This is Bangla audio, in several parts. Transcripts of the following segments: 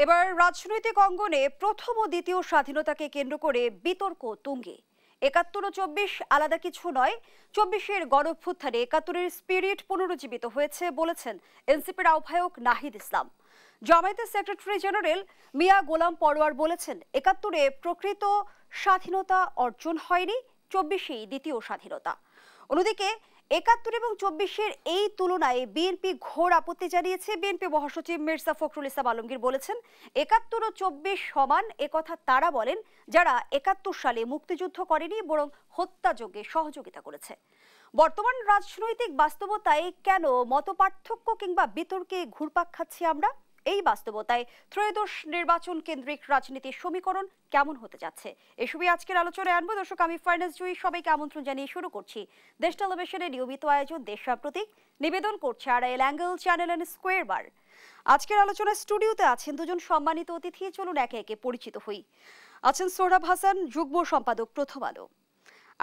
এবার রাজনৈতিক অঙ্গনে প্রথম ও দ্বিতীয় স্বাধীনতাকে কেন্দ্র করে বিতর্ক তুঙ্গে। ৭১ ও ২৪ আলাদা কিছু নয়, ২৪-এর গণঅভ্যুত্থানে ৭১-এর স্পিরিট পুনরুজ্জীবিত হয়েছে বলেছেন এনসিপির আহ্বায়ক নাহিদ ইসলাম। জামায়াতের সেক্রেটারি জেনারেল মিয়া গোলাম পরোয়ার বলেছেন, ৭১-এ প্রকৃত স্বাধীনতা অর্জন হয়নি, ২৪-এই দ্বিতীয় স্বাধীনতা। অন্যদিকে ৭১ এবং ২৪-এর এই তুলনায় বিএনপি ঘোর আপত্তি জানিয়েছে। বিএনপি মহাসচিব মির্জা ফখরুল ইসলাম আলমগীর বলেছেন, ৭১ ও ২৪ সমান একথা তারা বলেন যারা ৭১ সালে মুক্তিযুদ্ধ করেনি, বরং হত্যাযজ্ঞে সহযোগিতা করেছে। বর্তমান রাজনৈতিক বাস্তবতায় কেন মতপার্থক্য কিংবা বিতর্কে ঘুরপাক খাচ্ছি আমরা? এই বাস্তবতায় ত্রয়োদশ নির্বাচন কেন্দ্রিক রাজনীতির সমীকরণ কেমন হতে যাচ্ছে, এসবই আজকের আলোচনায় আনবো। দর্শক, আমি ফাইনাস জুই, সবাইকে আমন্ত্রণ জানিয়ে শুরু করছি দেশ টেলিভিশনের নিয়মিত আয়োজন দেশ সাম্প্রতিক। নিবেদন করছে Arail angle channel and square বার। আজকের আলোচনায় স্টুডিওতে আছেন দুজন সম্মানিত অতিথি। চলুন একে একে পরিচিত হই। আছেন সোহরাব হাসান, যুগ্ম সম্পাদক প্রথম আলো।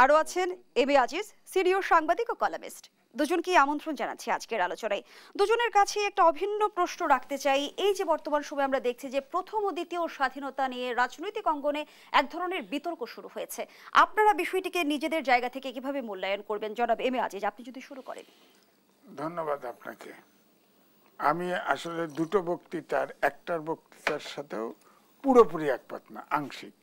আরো আছেন এম এ আজিজ, সিনিয়র সাংবাদিক ও কলামিস্ট। দুজনকে আমন্ত্রণ জানাচ্ছি আজকের আলোচনায়। দুজনের কাছে একটা অভিন্ন প্রশ্ন রাখতে চাই। এই যে বর্তমান সময়ে আমরা দেখছি যে প্রথম ও দ্বিতীয় স্বাধীনতা নিয়ে রাজনৈতিক অঙ্গনে এক ধরনের বিতর্ক শুরু হয়েছে, আপনারা বিষয়টিকে নিজেদের জায়গা থেকে কিভাবে মূল্যায়ন করবেন? জনাব এম এ আজিজ, আপনি যদি শুরু করেন। ধন্যবাদ আপনাকে। আমি আসলে দুটো বক্তৃতার, একটার বক্তৃতার সাথেও পুরোপুরি একমত না, আংশিক।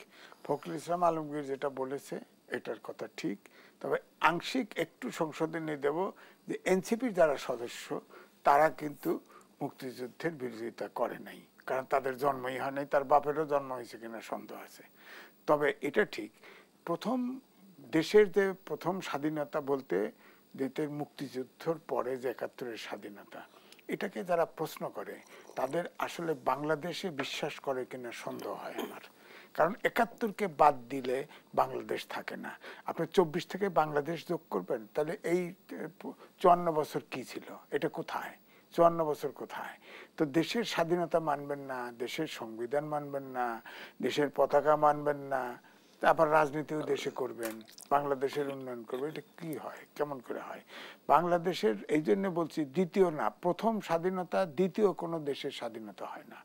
ফখরুল ইসলাম আলমগীর যেটা বলেছে এটার কথা ঠিক, তবে আংশিক একটু সংশোধনী দেব যে এনসিপির যারা সদস্য তারা কিন্তু মুক্তিযুদ্ধের বিরোধিতা করে নাই, কারণ তাদের জন্মই হয় নাই, তার বাপেরও জন্ম হয়েছে কিনা সন্দেহ আছে। তবে এটা ঠিক, প্রথম দেশের যে প্রথম স্বাধীনতা বলতে দেশের মুক্তিযুদ্ধর পরে যে ৭১-এর স্বাধীনতা, এটাকে যারা প্রশ্ন করে তাদের আসলে বাংলাদেশে বিশ্বাস করে কিনা সন্দেহ হয় আমার। কারণ ৭১-কে বাদ দিলে বাংলাদেশ থাকে না। আপনি ২৪ থেকে বাংলাদেশ যোগ করবেন, তাহলে এই ৫৪ বছর কি ছিল, এটা কোথায়? ৫৪ বছর কোথায়? তো দেশের স্বাধীনতা মানবেন না, দেশের সংবিধান মানবেন না, দেশের পতাকা মানবেন না, আবার রাজনীতিও দেশে করবেন, বাংলাদেশের উন্নয়ন করবে, এটা কি হয়, কেমন করে হয়? বাংলাদেশের এই জন্য বলছি দ্বিতীয় না, প্রথম স্বাধীনতা দ্বিতীয় কোনো দেশের স্বাধীনতা হয় না।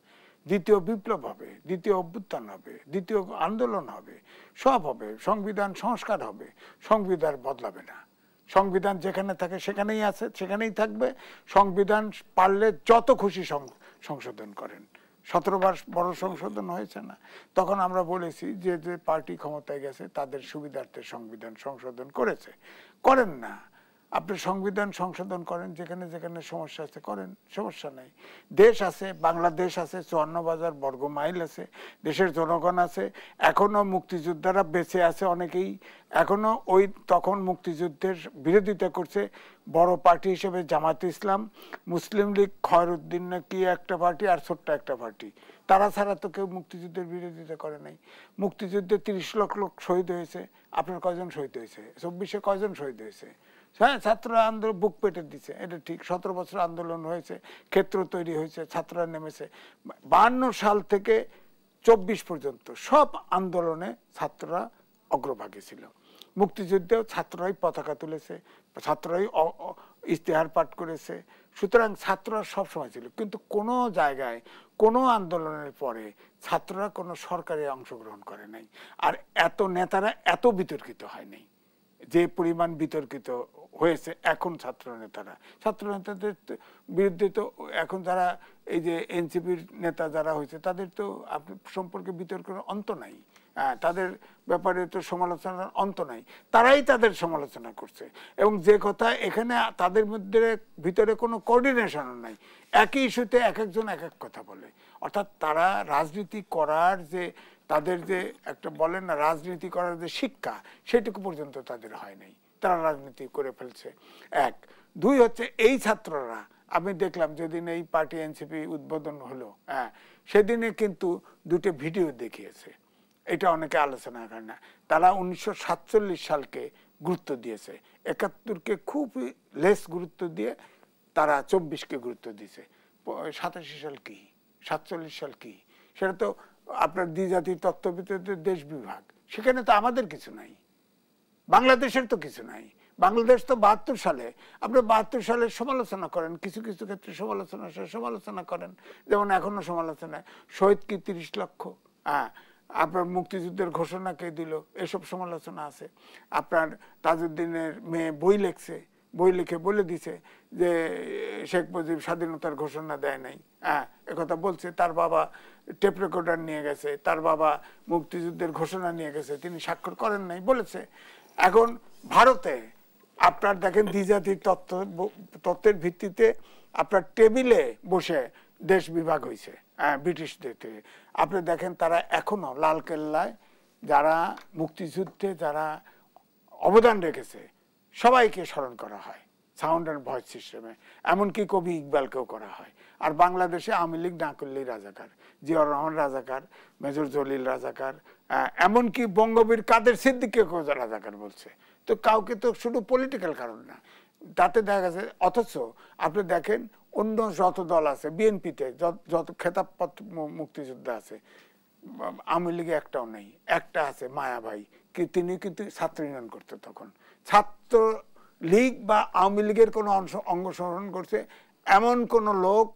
দ্বিতীয় বিপ্লব হবে, দ্বিতীয় অভ্যুত্থান হবে, দ্বিতীয় আন্দোলন হবে, সব হবে, সংবিধান সংস্কার হবে, সংবিধান বদলাবে না। সংবিধান যেখানে থাকে সেখানেই আছে, সেখানেই থাকবে। সংবিধান পারলে যত খুশি সংশোধন করেন। ১৭ বার বড় সংশোধন হয়েছে না? তখন আমরা বলেছি যে যে পার্টি ক্ষমতায় গেছে তাদের সুবিধার্থে সংবিধান সংশোধন করেছে। করেন না, আপনি সংবিধান সংশোধন করেন, যেখানে যেখানে সমস্যা আছে করেন, সমস্যা নাই। দেশ আছে, বাংলাদেশ আছে, ৫৪,০০০ বর্গ মাইল আছে, দেশের জনগণ আছে, এখনো মুক্তিযোদ্ধারা বেঁচে আছে অনেকেই, এখনো ওই তখন মুক্তিযুদ্ধের বিরোধিতা করছে। বড় পার্টি হিসেবে জামায়াতে ইসলাম, মুসলিম লীগ, খয়রুদ্দিন না কি একটা পার্টি, আর ছোট্ট একটা পার্টি, তারা ছাড়া তো কেউ মুক্তিযুদ্ধের বিরোধিতা করে নাই। মুক্তিযুদ্ধে ৩০ লক্ষ লোক শহীদ হয়েছে, আপনার কয়জন শহীদ হয়েছে? ২৪-এ কয়জন শহীদ হয়েছে? হ্যাঁ, ছাত্র আন্দোলন বুক পেটে দিচ্ছে, এটা ঠিক। ১৭ বছর আন্দোলন হয়েছে, ক্ষেত্র তৈরি হয়েছে, ছাত্ররা নেমেছে। ৫২ সাল থেকে ২৪ পর্যন্ত সব আন্দোলনে ছাত্ররা অগ্রভাগে ছিল। মুক্তিযুদ্ধেও ছাত্ররাই পতাকা তুলেছে, ছাত্ররাই ইশতেহার পাঠ করেছে। সুতরাং ছাত্ররা সবসময় ছিল, কিন্তু কোনো জায়গায় কোনো আন্দোলনের পরে ছাত্ররা কোনো সরকারে অংশগ্রহণ করে নাই। আর এত নেতারা এত বিতর্কিত হয় নাই যে পরিমাণ বিতর্কিত হয়েছে এখন ছাত্র নেতাদের বিরুদ্ধে। তো এখন যারা এই যে এনসিপির নেতা যারা হয়েছে তাদের তো সম্পর্কে বিতর্কের অন্ত নাই, তাদের ব্যাপারে তো সমালোচনার অন্ত নাই, তারাই তাদের সমালোচনা করছে। এবং যে কথা এখানে তাদের মধ্যে ভিতরে কোনো কোঅর্ডিনেশন নাই, একই ইস্যুতে এক একজন এক এক কথা বলে। অর্থাৎ তারা রাজনীতি করার যে তাদের যে একটা বলেন না রাজনীতি করার যে শিক্ষা, সেটুকু পর্যন্ত তাদের হয় নাই, তারা রাজনীতি করে ফেলছে। এক। দুই হচ্ছে এই ছাত্ররা, আমি দেখলাম যেদিন এই পার্টি এনসিপি উদ্বোধন হলো, সেদিনে কিন্তু দুটো ভিডিও দেখিয়েছে, এটা অনেকে আলোচনা করে না। তারা ১৯৪৭ সালকে গুরুত্ব দিয়েছে, ৭১-কে খুব লেস গুরুত্ব দিয়ে তারা ২৪-কে গুরুত্ব দিয়েছে। ৮৭ সাল কি, ৪৭ সাল কি, সেটা তো আপনার দ্বিজাতির তত্ত্ববিদের দেশ বিভাগ, সেখানে তো আমাদের কিছু নাই, বাংলাদেশের তো কিছু নাই। বাংলাদেশ তো 72 সালে, আপনি 72 সালের সমালোচনা করেন, কিছু কিছু ক্ষেত্রে সমালোচনা করেন, যেমন এখনো সমালোচনায় শহীদ কি 30 লক্ষ, হ্যাঁ, আপনার মুক্তিযুদ্ধের ঘোষণা কে দিল, এসব সমালোচনা আছে। আপনার তাজউদ্দিনের মেয়ে বই লিখে বলে দিছে যে শেখ মুজিব স্বাধীনতার ঘোষণা দেয় নাই, হ্যাঁ, একথা বলছে। তার বাবা টেপ রেকর্ডার নিয়ে গেছে, তার বাবা মুক্তিযুদ্ধের ঘোষণা নিয়ে গেছে, তিনি স্বাক্ষর করেন নাই বলেছে। এখন ভারতে আপনার দেখেন দ্বিজাতির তত্ত্বের ভিত্তিতে আপনার টেবিলে বসে দেশ বিভাগ হয়েছে ব্রিটিশদের থেকে। আপনি দেখেন তারা এখনো লালকেল্লায় যারা মুক্তিযুদ্ধে যারা অবদান রেখেছে সবাইকে স্মরণ করা হয় সাউন্ড অ্যান্ড ভয়েস সিস্টেমে, এমনকি কবি ইকবালকেও করা হয়। আর বাংলাদেশে আওয়ামী লীগ না করলেই রাজাকার, জিয়াউর রহমান রাজাকার, মেজর জলিল রাজাকার, এমনকি বঙ্গবীর কাদের সিদ্দিকীকেও রাজাকার বলছে। তো কাউকে তো শুধু পলিটিক্যাল কারণ না, তাতে দেখা গেছে। অথচ আপনি দেখেন অন্য যত দল আছে, বিএনপিতে যত খেতাবপত্র মুক্তিযোদ্ধা আছে, আওয়ামী লীগে একটাও নেই। একটা আছে মায়াভাই, তিনি কিন্তু ছাত্র ইউনিয়ন করতো তখন। ছাত্র লীগ বা আওয়ামী লীগের কোনো অংশগ্রহণ করছে এমন কোন লোক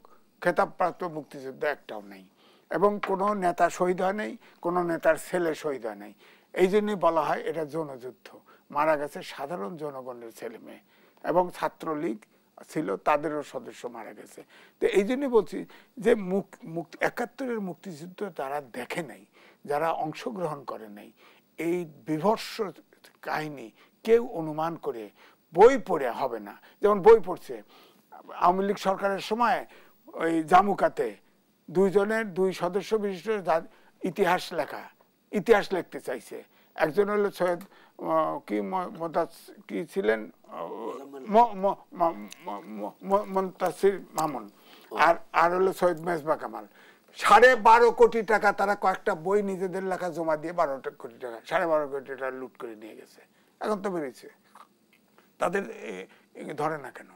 খেতাবপ্রাপ্ত মুক্তিযোদ্ধা একটাও নেই। এবং কোনো নেতা শহীদ হয় নাই, কোনো নেতার ছেলে শহীদ হয় নাই। এই জন্যই বলা হয় এটা যৌনযুদ্ধ, মারা গেছে সাধারণ জনগণের ছেলে মেয়ে, এবং ছাত্রলীগ ছিল তাদেরও সদস্য মারা গেছে। তো এই জন্যই বলছি যে ৭১-এর মুক্তিযুদ্ধ যারা দেখে নাই, যারা অংশগ্রহণ করে নাই, এই বিভৎস কাহিনী কেউ অনুমান করে বই পড়ে হবে না। যেমন বই পড়ছে আওয়ামী লীগ সরকারের সময় ওই জামুকাতে দুই সদস্য বিশিষ্ট ইতিহাস লিখতে চাইছে। একজন হলো সৈয়দ কি ছিলেন মুনতাসির মামুন, আর হলো সৈয়দ মেজবা কামাল। 12.5 কোটি টাকা তারা কয়েকটা বই নিজেদের লেখা জমা দিয়ে 12 কোটি টাকা 12.5 কোটি টাকা লুট করে নিয়ে গেছে। এখন তো বেরিয়েছে, তাদের ধরে না কেন?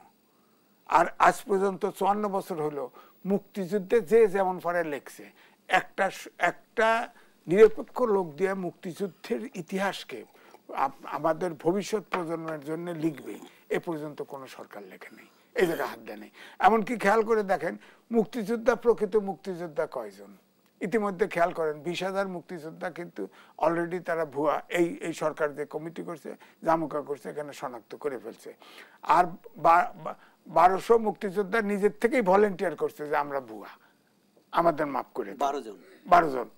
আর আজ পর্যন্ত 54 বছর হলো মুক্তিযুদ্ধে যে যেমন পারে লেখছে। একটা নিরপেক্ষ লোক দিয়ে মুক্তিযুদ্ধের ইতিহাসকে আমাদের ভবিষ্যৎ প্রজন্মের জন্য লিখবে, এ পর্যন্ত কোনো সরকার লেখে নেই, এই জায়গায় হাত দেয় নেই। এমনকি খেয়াল করে দেখেন প্রকৃত মুক্তিযোদ্ধা কয়জন? ইতিমধ্যে খেয়াল করেন 20,000 মুক্তিযোদ্ধা কিন্তু অলরেডি তারা ভুয়া, এই সরকার যে কমিটি করছে, জামুকা করছে, এখানে শনাক্ত করে ফেলছে। আর 1200 মুক্তিযোদ্ধা নিজের থেকেই ভলেন্টিয়ার করছে যে আমরা ভুয়া, আমাদের মাফ করে দাও।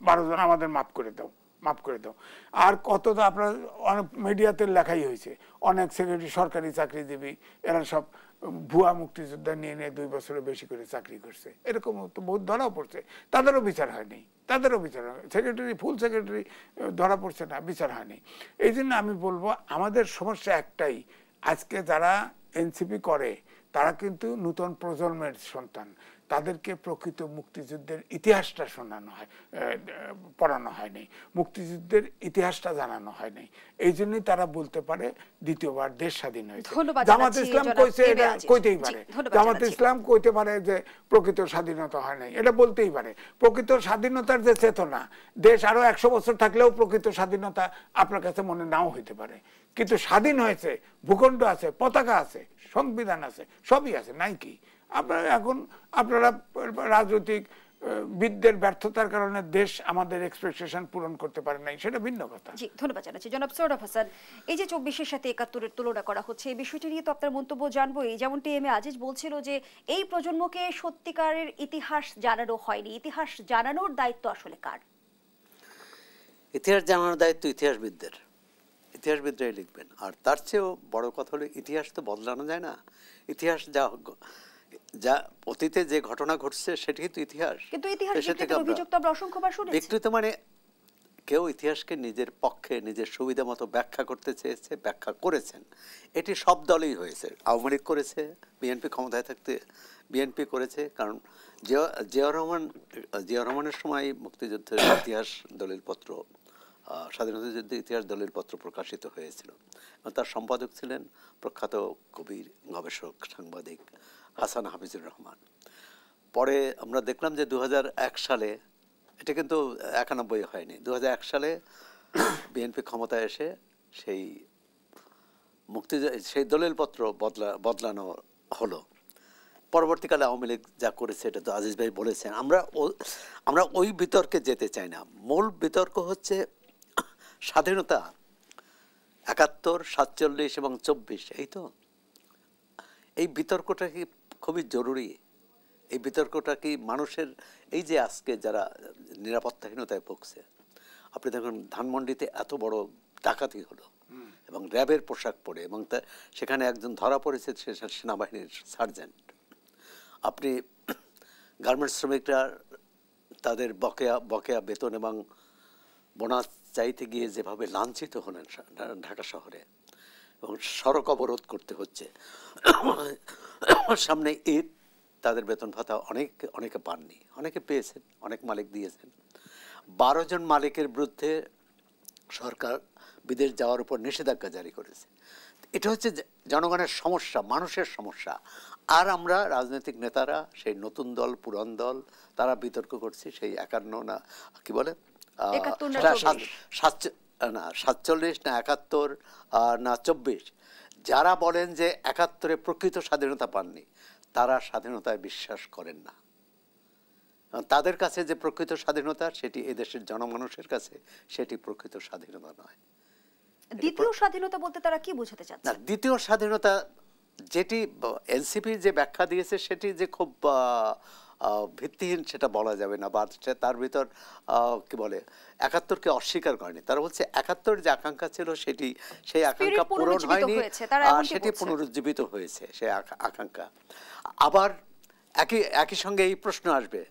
12 জন আমাদের মাফ করে দাও। আর কত তো আপনার অনেক মিডিয়াতে লেখাই হয়েছে, অনেক সেক্রেটারি সরকারি চাকরিজীবী এরা সব ভুয়া মুক্তিযোদ্ধা নিয়ে 2 বছরের বেশি করে চাকরি করছে। এরকম তো বহুত ধরাও পড়ছে, তাদেরও বিচার হয়নি। ফুল সেক্রেটারি ধরা পড়ছে না, বিচার হয়নি। এই জন্য আমি বলবো আমাদের সমস্যা একটাই, আজকে যারা এনসিপি করে তারা কিন্তু নতুন প্রজন্মের সন্তান, তাদেরকে প্রকৃত মুক্তিযুদ্ধের ইতিহাসটা পড়ানো হয়নি, মুক্তিযুদ্ধের ইতিহাসটা জানানো হয়নি। এই জন্যই তারা বলতে পারে দ্বিতীয়বার দেশ স্বাধীন হয়েছে। জামাত ইসলাম কইছে, এটা কইতেই পারে। জামাত ইসলাম কইতে পারে যে প্রকৃত স্বাধীনতা হয় নাই, এটা বলতেই পারে। প্রকৃত স্বাধীনতার যে চেতনা, দেশ আরো 100 বছর থাকলেও প্রকৃত স্বাধীনতা আপনার কাছে মনে নাও হইতে পারে, কিন্তু স্বাধীন হয়েছে, ভূখণ্ড আছে, পতাকা আছে, সংবিধান আছে, সবই আছে, নাই কি? আপনারা রাজনৈতিক বিদ্যের ব্যর্থতার কারণে দেশ আমাদের এক্সপেকটেশন পূরণ করতে পারে নাই, সেটা ভিন্ন কথা। জি, ধন্যবাদ জানাচ্ছি জনাব সোহরাব হাসান। এই যে 24-এর সাথে 71-এর তুলনা করা হচ্ছে, এই বিষয়টি নিয়ে তো আপনার মন্তব্য জানবোই। যেমনটি এম এ আজিজ বলছিল যে এই প্রজন্মকে সত্যিকারের ইতিহাস জানানো হয়নি, ইতিহাস জানানোর দায়িত্ব আসলে কার? ইতিহাস জানানোর দায়িত্ব ইতিহাসবিদদের, ইতিহাসবিদরাই লিখবেন। আর তার চেয়েও বড় কথা হলো ইতিহাস তো বদলানো যায় না। ইতিহাস যা অতীতে যে ঘটনা ঘটছে সেটাই তো ইতিহাস। কিন্তু ইতিহাস বিকৃতির অভিযোগ তো আমরা অসংখ্যবার শুনেছি। বিকৃত মানে কেউ ইতিহাসকে নিজের পক্ষে নিজের সুবিধা মতো ব্যাখ্যা করতে চেয়েছে, ব্যাখ্যা করেছেন। এটি সব দলই হয়েছে, আওয়ামী লীগ করেছে, বিএনপি ক্ষমতায় থাকতে বিএনপি করেছে। কারণ জিয়াউর রহমানের সময় মুক্তিযুদ্ধের ইতিহাস দলিলপত্র, স্বাধীনতা যুদ্ধের ইতিহাস দলিলপত্র প্রকাশিত হয়েছিল। তার সম্পাদক ছিলেন প্রখ্যাত কবি, গবেষক, সাংবাদিক হাসান হাফিজুর রহমান। পরে আমরা দেখলাম যে 2001 সালে, এটা কিন্তু 91 হয়নি, 2001 সালে বিএনপি ক্ষমতায় এসে সেই সেই দলিলপত্র বদলানো হলো। পরবর্তীকালে আওয়ামী লীগ যা করেছে এটা তো আজিজ ভাই বলেছেন। আমরা ওই বিতর্কে যেতে চাই না। মূল বিতর্ক হচ্ছে স্বাধীনতা ৭১, ৪৭ এবং ২৪, এই তো। এই বিতর্কটা কি খুবই জরুরি? এই বিতর্কটা কি মানুষের, এই যে আজকে যারা নিরাপত্তাহীনতায় ভুগছে, আপনি দেখুন ধানমন্ডিতে এত বড় ডাকাতি হলো এবং র্যাবের পোশাক পরে, এবং সেখানে একজন ধরা পড়েছে, সে সেনাবাহিনীর সার্জেন্ট। আপনি গার্মেন্টস শ্রমিকরা তাদের বকেয়া বেতন এবং বোনাস চাইতে গিয়ে যেভাবে লাঞ্ছিত হলেন ঢাকা শহরে, এবং সড়ক অবরোধ করতে হচ্ছে। সামনে ঈদ, তাদের বেতন ভাতা অনেকে পাননি, অনেকে পেয়েছেন, অনেক মালিক দিয়েছেন। ১২ জন মালিকের বিরুদ্ধে সরকার বিদেশ যাওয়ার উপর নিষেধাজ্ঞা জারি করেছে। এটা হচ্ছে জনগণের সমস্যা, মানুষের সমস্যা। আর আমরা রাজনৈতিক নেতারা, সেই নতুন দল পুরান দল, তারা বিতর্ক করছি সেই ৫১ না কি বলে ৪৭ না ৭১ না ২৪। যারা বলেন যে ৭১-এ প্রকৃত স্বাধীনতা পাননি, তারা স্বাধীনতায় বিশ্বাস করেন না। তাদের কাছে যে প্রকৃত স্বাধীনতা, সেটি এদেশের জনমানুষের কাছে সেটি প্রকৃত স্বাধীনতা নয়। দ্বিতীয় স্বাধীনতা বলতে তারা কি বোঝাতে চাচ্ছে? না, দ্বিতীয় স্বাধীনতা যেটি এনসিপি যে ব্যাখ্যা দিয়েছে, সেটি যে খুব ভিত্তিহীন সেটা বলা যাবে না, বা তার ভিতর কি বলে ৭১-কে অস্বীকার করেনি। তারা বলছে ৭১ যে আকাঙ্ক্ষা ছিল সেই আকাঙ্ক্ষা পূরণ হয়নি, সেটি পুনরুজ্জীবিত হয়েছে সেই আকাঙ্ক্ষা। আবার একই সঙ্গে এই প্রশ্ন আসবে,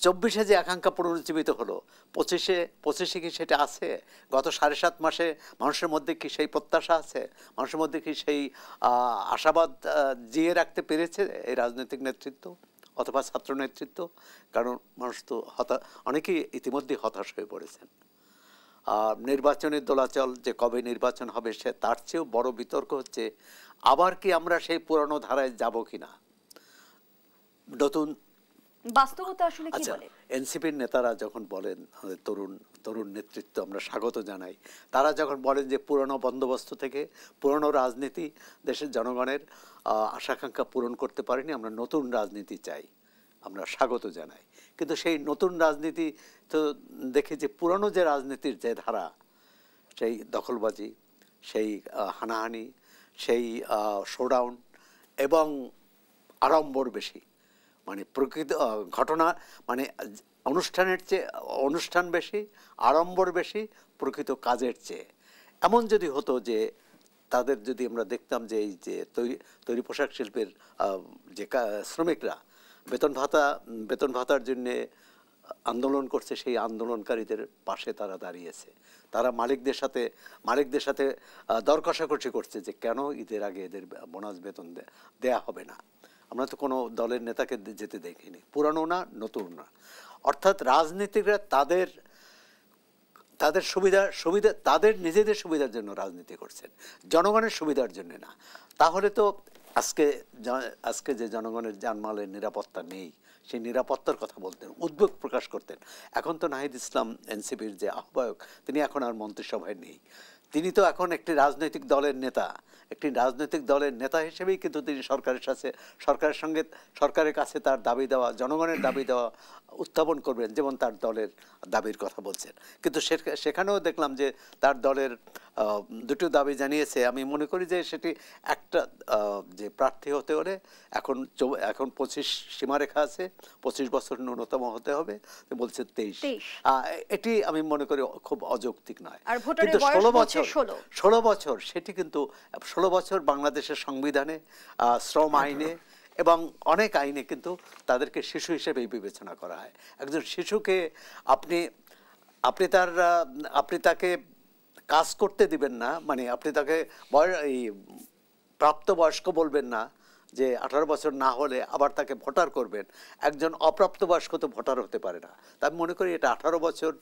২৪-এ যে আকাঙ্ক্ষা পুনরুজ্জীবিত হলো, ২৫-এ কি সেটা আছে? গত ৭.৫ মাসে মানুষের মধ্যে কি সেই প্রত্যাশা আছে? মানুষের মধ্যে কি সেই আশাবাদ জিয়ে রাখতে পেরেছে এই রাজনৈতিক নেতৃত্ব অথবা ছাত্র নেতৃত্ব? কারণ মানুষ তো অনেকেই ইতিমধ্যে হতাশ হয়ে পড়েছেন। নির্বাচনের দোলাচল, যে কবে নির্বাচন হবে, সে তার চেয়েও বড় বিতর্ক হচ্ছে আবার কি আমরা সেই পুরানো ধারায় যাব কিনা। নতুন বাস্তবতা আসলে কি বলে? এনসিপির নেতারা যখন বলেন, তরুণ নেতৃত্ব আমরা স্বাগত জানাই, তারা যখন বলেন যে পুরনো বন্দোবস্ত থেকে, পুরনো রাজনীতি দেশের জনগণের আশাকাঙ্ক্ষা পূরণ করতে পারেনি, আমরা নতুন রাজনীতি চাই, আমরা স্বাগত জানাই। কিন্তু সেই নতুন রাজনীতি তো দেখি যে পুরনো যে রাজনীতির যে ধারা, সেই দখলবাজি, সেই হানাহানি, সেই শোডাউন এবং আড়ম্বর বেশি, মানে প্রকৃত ঘটনা, মানে অনুষ্ঠানের চেয়ে অনুষ্ঠান বেশি, আড়ম্বর বেশি প্রকৃত কাজের চেয়ে। এমন যদি হতো যে তাদের যদি আমরা দেখতাম যে এই যে তৈরি পোশাক শিল্পের যে শ্রমিকরা বেতন ভাতার জন্যে আন্দোলন করছে, সেই আন্দোলনকারীদের পাশে তারা দাঁড়িয়েছে। তারা মালিকদের সাথে দর কষাকষি করছে যে কেন ঈদের আগে এদের বোনাস বেতন দেয়া হবে না। আমরা তো কোনো দলের নেতাকে যেতে দেখিনি, পুরানো না নতুন না। অর্থাৎ রাজনীতিকরা তাদের সুবিধা তাদের নিজেদের সুবিধার জন্য রাজনীতি করছেন, জনগণের সুবিধার জন্য না। তাহলে তো আজকে যে জনগণের জানমালের নিরাপত্তা নেই, সেই নিরাপত্তার কথা বলতেন, উদ্বেগ প্রকাশ করতেন। এখন তো নাহিদ ইসলাম এনসিপির যে আহ্বায়ক, তিনি এখন আর মন্ত্রিসভায় নেই। তিনি তো এখন একটি রাজনৈতিক দলের নেতা হিসেবেই কিন্তু তিনি সরকারের কাছে তার দাবি দেওয়া, জনগণের দাবি দেওয়া উত্থাপন করবেন, যেমন তার দলের দাবির কথা বলছেন। কিন্তু সেখানেও দেখলাম যে তার দলের দুটো দাবি জানিয়েছে। আমি মনে করি যে সেটি একটা, যে প্রার্থী হতে হলে এখন 25 সীমারেখা আছে, 25 বছর ন্যূনতম হতে হবে, বলছে 23। এটি আমি মনে করি খুব অযৌক্তিক নয়। কিন্তু 16 বছর সেটি কিন্তু 16 বছর বাংলাদেশের সংবিধানে, শ্রম আইনে এবং অনেক আইনে কিন্তু তাদেরকে শিশু হিসেবেই বিবেচনা করা হয়। একজন শিশুকে আপনি তাকে কাজ করতে দিবেন না, মানে আপনি তাকে প্রাপ্তবয়স্ক বলবেন না, যে 18 বছর না হলে আবার তাকে ভোটার করবেন। একজন অপ্রাপ্তবয়স্ক তো ভোটার হতে পারে না। তাই মনে করি এটা 18 বছর,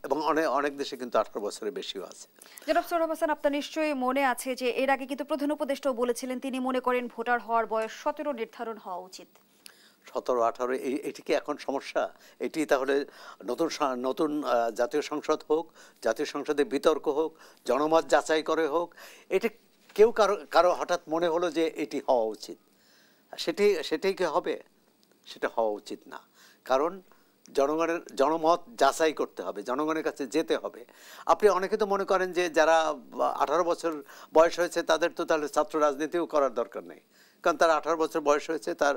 এবং অনেক দেশে কিন্তু 18 বছরের বেশিও আছে। জনাব সোহরাব হোসেন, আপনার নিশ্চয়ই মনে আছে যে এর আগে কিন্তু প্রধান উপদেষ্টাও বলেছিলেন তিনি মনে করেন ভোটার হওয়ার বয়স 17 নির্ধারণ হওয়া উচিত। 17-18 এটি কি এখন সমস্যা? এটি তাহলে নতুন জাতীয় সংসদ হোক, জাতীয় সংসদে বিতর্ক হোক, জনমত যাচাই করে হোক, কেউ কারো কারো হঠাৎ মনে হলো যে এটি হওয়া উচিত, সেটাই কি হবে? সেটা হওয়া উচিত না। কারণ জনগণের জনমত যাচাই করতে হবে, জনগণের কাছে যেতে হবে। আপনি অনেকে তো মনে করেন যে যারা 18 বছর বয়স হয়েছে তাদের তো তাহলে ছাত্র রাজনীতিও করার দরকার নেই, কারণ তার 18 বছর বয়স হয়েছে, তার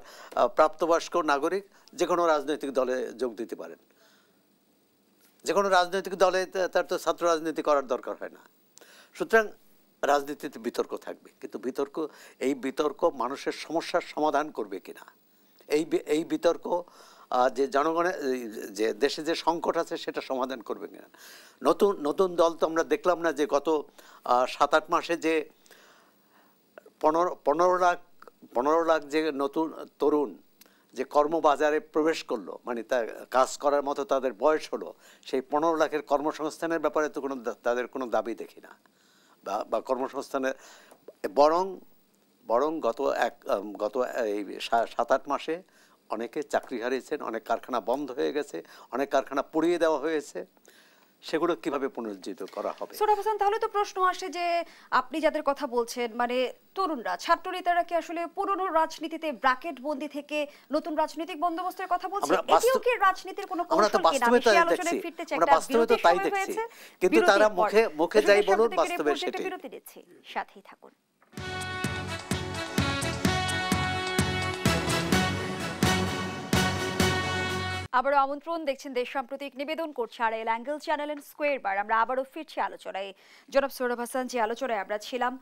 প্রাপ্তবয়স্ক নাগরিক যে কোনো রাজনৈতিক দলে যোগ দিতে পারেন। যে কোনো রাজনৈতিক দলে তার তো ছাত্র রাজনীতি করার দরকার হয় না। সুতরাং রাজনীতিতে বিতর্ক থাকবে, কিন্তু এই বিতর্ক মানুষের সমস্যার সমাধান করবে কিনা, এই বিতর্ক যে জনগণের যে দেশে যে সংকট আছে সেটা সমাধান করবে কিনা। নতুন দল তো আমরা দেখলাম না যে গত 7-8 মাসে যে 15 লাখ যে নতুন তরুণ যে কর্মবাজারে প্রবেশ করলো, মানে তার কাজ করার মতো তাদের বয়স হলো, সেই 15 লাখের কর্মসংস্থানের ব্যাপারে তো তাদের কোনো দাবি দেখি না, বা কর্মসংস্থানের বরং গত এই 7-8 মাসে অনেকে চাকরি হারিয়েছেন, অনেক কারখানা বন্ধ হয়ে গেছে, অনেক কারখানা পুড়িয়ে দেওয়া হয়েছে। সেগুলো কিভাবে পুনরুজ্জীবিত করা হবে? সোহরাব হোসেন, তাহলে তো প্রশ্ন আসে যে আপনি যাদের কথা বলছেন, মানে তরুণরা, ছাত্র নেতারা কি আসলে পুরনো রাজনীতিতে ব্র্যাকেট বন্দি থেকে নতুন রাজনৈতিক বন্দোবস্তের কথা বলছেন? এটিও কি রাজনীতির কোনো কৌশল কিনা? আমি সেই আলোচনায় ফিরতে চাই। একটা বিরতির সময় হয়েছে, কিন্তু তারা মুখে যাই বলুন, বাস্তবে সেটাই। বিরতি দিচ্ছি, সাথেই থাকুন। আবারও আমন্ত্রণ, দেখছেন দেশ সাম্প্রতিক, নিবেদন করছে Arail angle channel and square বার। আমরা আবারও ফিরছি আলোচনায়। জনাব সোহরাব হাসান, যে আলোচনায় আমরা ছিলাম,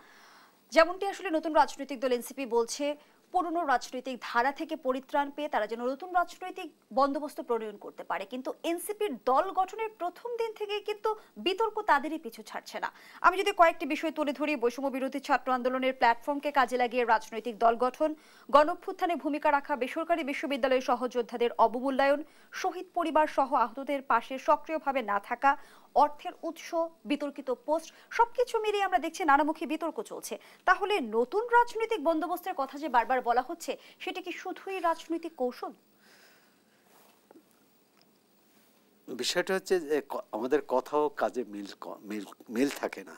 যেমনটি আসলে নতুন রাজনৈতিক দল এনসিপি বলছে, পুরনো রাজনৈতিক ধারা থেকে পরিত্রাণ পেয়ে তারা যেন নতুন রাজনৈতিক বন্দোবস্ত প্রণয়ন করতে পারে। কিন্তু এনসিপির দল গঠনের প্রথম দিন থেকেই কিন্তু বিতর্ক তাদেরই পিছু ছাড়ছে না। আমি যদি কয়েকটি বিষয় তুলে ধরি, বৈষম্য বিরোধী ছাত্র আন্দোলনের প্ল্যাটফর্মকে কাজে লাগিয়ে রাজনৈতিক দল গঠন, গণঅভ্যুত্থানে ভূমিকা রাখা বেসরকারি বিশ্ববিদ্যালয়ের সহযোদ্ধাদের অবমূল্যায়ন, শহীদ পরিবার সহ আহতদের পাশে সক্রিয়ভাবে না থাকা, অর্থের উৎস, বিতর্কিত পোস্ট, সবকিছু মিলিয়ে আমরা দেখছি নানামুখী বিতর্ক চলছে। তাহলে নতুন রাজনৈতিক বন্দোবস্তের কথা যে বারবার বলা হচ্ছে, সেটা কি শুধুই রাজনৈতিক কৌশল? বিষয়টা হচ্ছে যে আমাদের কথাও কাজে মিল থাকে না।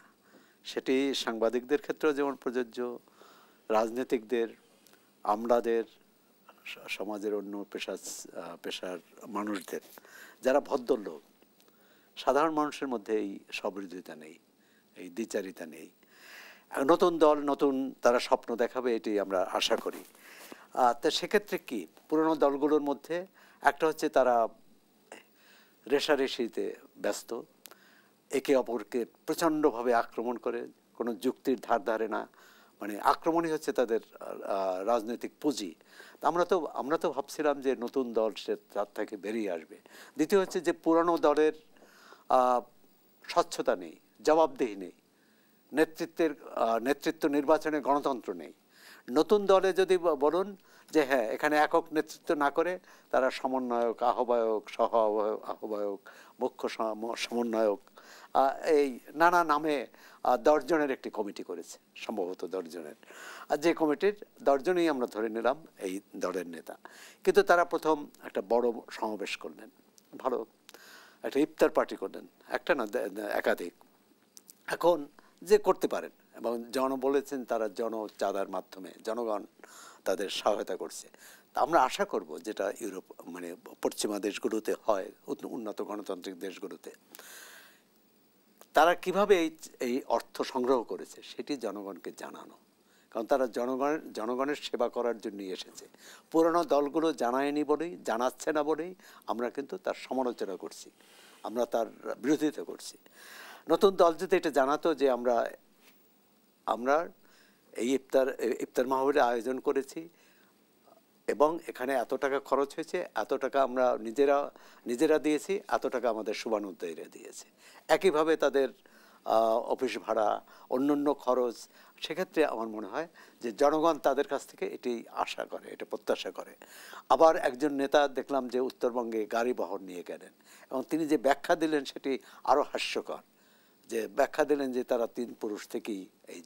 সেটি সাংবাদিকদের ক্ষেত্রেও যেমন প্রযোজ্য, রাজনীতিকদের, আমলাদের, সমাজের অন্য পেশার মানুষদের, যারা ভদ্রলোক, সাধারণ মানুষের মধ্যে এই সহৃদয়তা নেই, এই দ্বিচারিতা নেই। নতুন দল নতুন তারা স্বপ্ন দেখাবে, এটি আমরা আশা করি। তো সেক্ষেত্রে কি পুরনো দলগুলোর মধ্যে একটা হচ্ছে তারা রেষারেষিতে ব্যস্ত, একে অপরকে প্রচণ্ডভাবে আক্রমণ করে, কোনো যুক্তির ধার ধারে না, মানে আক্রমণই হচ্ছে তাদের রাজনৈতিক পুঁজি। আমরা তো ভাবছিলাম যে নতুন দল সে তার থেকে বেরিয়ে আসবে। দ্বিতীয় হচ্ছে যে পুরনো দলের স্বচ্ছতা নেই, জবাবদিহি নেই, নেতৃত্ব নির্বাচনে গণতন্ত্র নেই। নতুন দলে যদি বলুন যে হ্যাঁ এখানে একক নেতৃত্ব না করে তারা সমন্বয়ক, আহ্বায়ক, সহ আহ্বায়ক, মুখ্য সমন্বয়ক, এই নানা নামে 10 জনের একটি কমিটি করেছে, সম্ভবত 10 জনের। আর যে কমিটির 10 জনই আমরা ধরে নিলাম এই দলের নেতা। কিন্তু তারা প্রথম একটা বড় সমাবেশ করলেন, ভালো একটা ইফতার পার্টি করলেন, একটা না একাধিক। এখন যে করতে পারেন, এবং বলেছেন তারা চাঁদার মাধ্যমে জনগণ তাদের সহায়তা করছে। তা আমরা আশা করব যেটা ইউরোপ, মানে পশ্চিমা দেশগুলোতে হয়, উন্নত গণতান্ত্রিক দেশগুলোতে, তারা কিভাবে এই অর্থ সংগ্রহ করেছে সেটি জনগণকে জানানো। কারণ তারা জনগণের সেবা করার জন্যই এসেছে। পুরনো দলগুলো জানাচ্ছে না বলেই আমরা কিন্তু তার সমালোচনা করছি, আমরা তার বিরোধিতা করছি। নতুন দল যদি এটা জানাতো যে আমরা এই ইফতার মাহফিলের আয়োজন করেছি এবং এখানে এত টাকা খরচ হয়েছে, এত টাকা আমরা নিজেরা দিয়েছি, এত টাকা আমাদের শুভানুদ্দায়ীরা দিয়েছে, একইভাবে তাদের অফিস ভাড়া, অন্যান্য খরচ, সেক্ষেত্রে আমার মনে হয় যে জনগণ তাদের কাছ থেকে এটি আশা করে, এটা প্রত্যাশা করে। আবার একজন নেতা দেখলাম যে উত্তরবঙ্গে গাড়ি বহর নিয়ে গেলেন, এবং তিনি যে ব্যাখ্যা দিলেন সেটি আরও হাস্যকর। যে ব্যাখ্যা দিলেন যে তারা 3 পুরুষ থেকেই এই